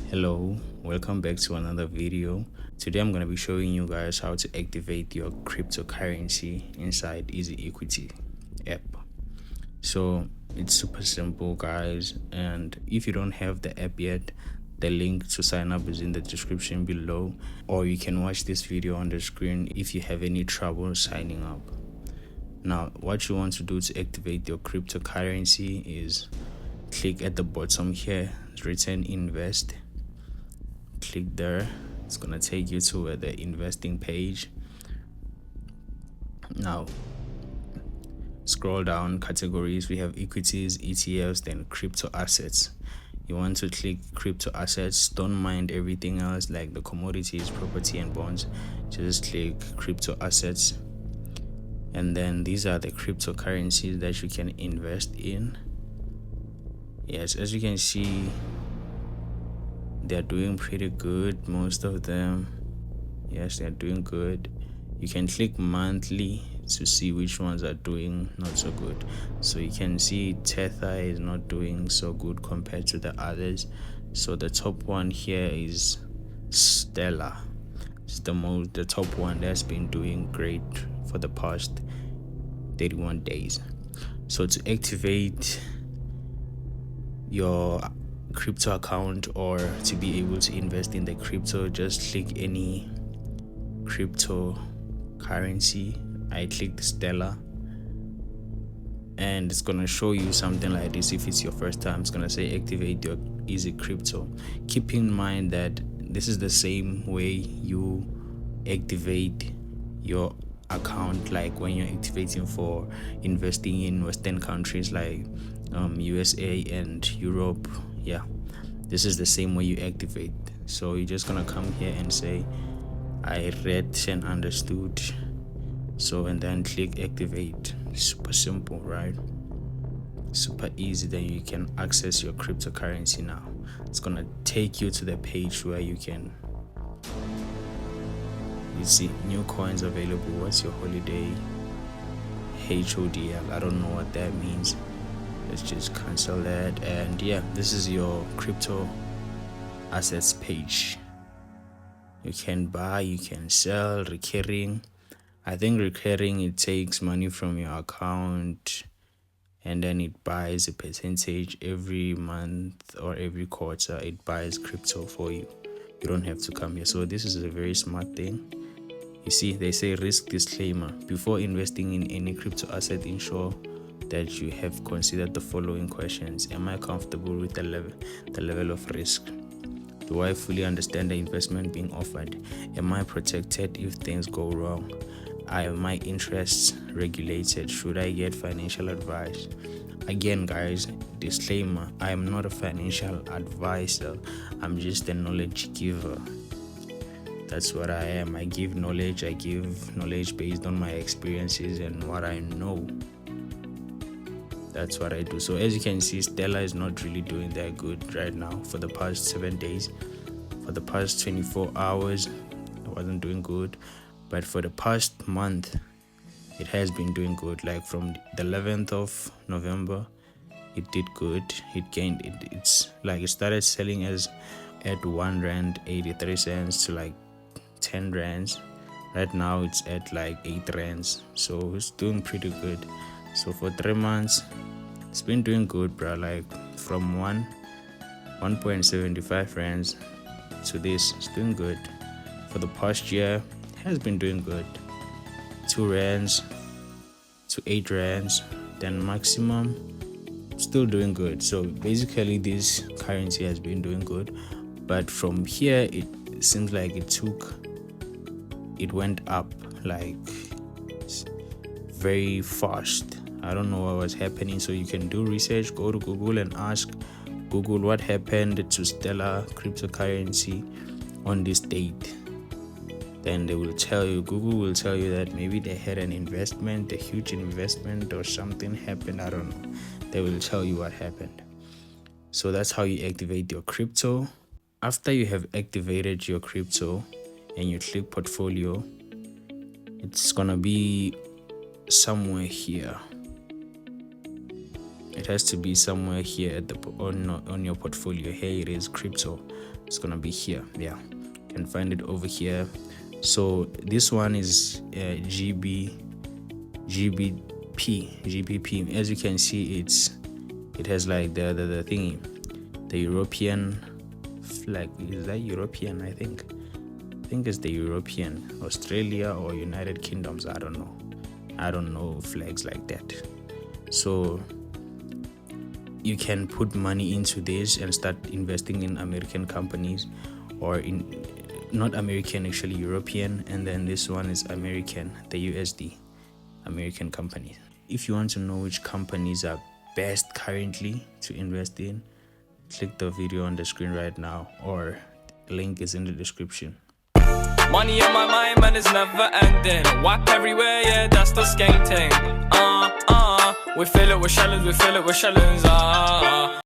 Hello, welcome back to another video. Today I'm going to be showing you guys how to activate your cryptocurrency inside Easy Equity app. So it's super simple, guys, and if you don't have the app yet, the link to sign up is in the description below, or you can watch this video on the screen if you have any trouble signing up. Now, what you want to do to activate your cryptocurrency is click at the bottom here, it's written invest. Click there, it's gonna take you to the investing page. Now scroll down, categories, we have equities, ETFs, then crypto assets. You want to click crypto assets, don't mind everything else like the commodities, property and bonds, just click crypto assets. And then these are the cryptocurrencies that you can invest in. Yes, as you can see, they're doing pretty good, most of them. Yes, they're doing good. You can click monthly to see which ones are doing not so good. So you can see Tether is not doing so good compared to the others. So the top one here is Stellar. It's the top one that's been doing great for the past 31 days. So to activate your crypto account or to be able to invest in the crypto, just click any cryptocurrency. I clicked Stellar and it's gonna show you something like this. If it's your first time, it's gonna say activate your Easy Crypto. Keep in mind that this is the same way you activate your account like when you're activating for investing in Western countries like USA and Europe. Yeah, this is the same way you activate. So you're just gonna come here and say I read and understood, so and then click activate. Super simple, right? Super easy. Then you can access your cryptocurrency. Now it's gonna take you to the page where you see new coins available. What's your holiday? HODL, I don't know what that means. Let's just cancel that. And yeah, this is your crypto assets page. You can buy, you can sell, recurring. I think recurring, it takes money from your account and then it buys a percentage every month or every quarter. It buys crypto for you. You don't have to come here. So this is a very smart thing. You see, they say risk disclaimer. Before investing in any crypto asset, ensure that you have considered the following questions. Am I comfortable with the level of risk? Do I fully understand the investment being offered? Am I protected if things go wrong? Are my interests regulated? Should I get financial advice? Again, guys, disclaimer, I am not a financial advisor. I'm just a knowledge giver. That's what I am. I give knowledge based on my experiences and what I know. That's what I do. So as you can see, Stellar is not really doing that good right now. For the past 7 days, for the past 24 hours, it wasn't doing good. But for the past month, it has been doing good. Like from the 11th of November, it did good. It gained. It's like it started selling as at R1.83 to like 10 rands. Right now it's at like 8 rands. So it's doing pretty good. So for 3 months, it's been doing good, bro. Like from 1.75 rands to this, it's doing good. For the past year, it has been doing good. 2 rands to 8 rands, then maximum, still doing good. So basically, this currency has been doing good, but from here, it seems like it went up like very fast. I don't know what was happening. So you can do research, go to Google and ask Google what happened to Stellar cryptocurrency on this date. Then they will tell you, Google will tell you that maybe they had an investment, a huge investment or something happened. I don't know. They will tell you what happened. So that's how you activate your crypto. After you have activated your crypto and you click portfolio, it's gonna be somewhere here. It has to be somewhere here at the on your portfolio. Here it is, crypto. It's gonna be here. Yeah, you can find it over here. So this one is GBP. As you can see, it has like the thingy, the European flag. Is that European? I think it's the European, Australia or United Kingdoms. I don't know flags like that. So you can put money into this and start investing in American companies, or in not American, actually European, and then this one is American, the USD, American company. If you want to know which companies are best currently to invest in, click the video on the screen right now, or the link is in the description. Money on my mind, man, it's never ending. Whack everywhere, yeah, that's the skate thing. We feel it with shellings,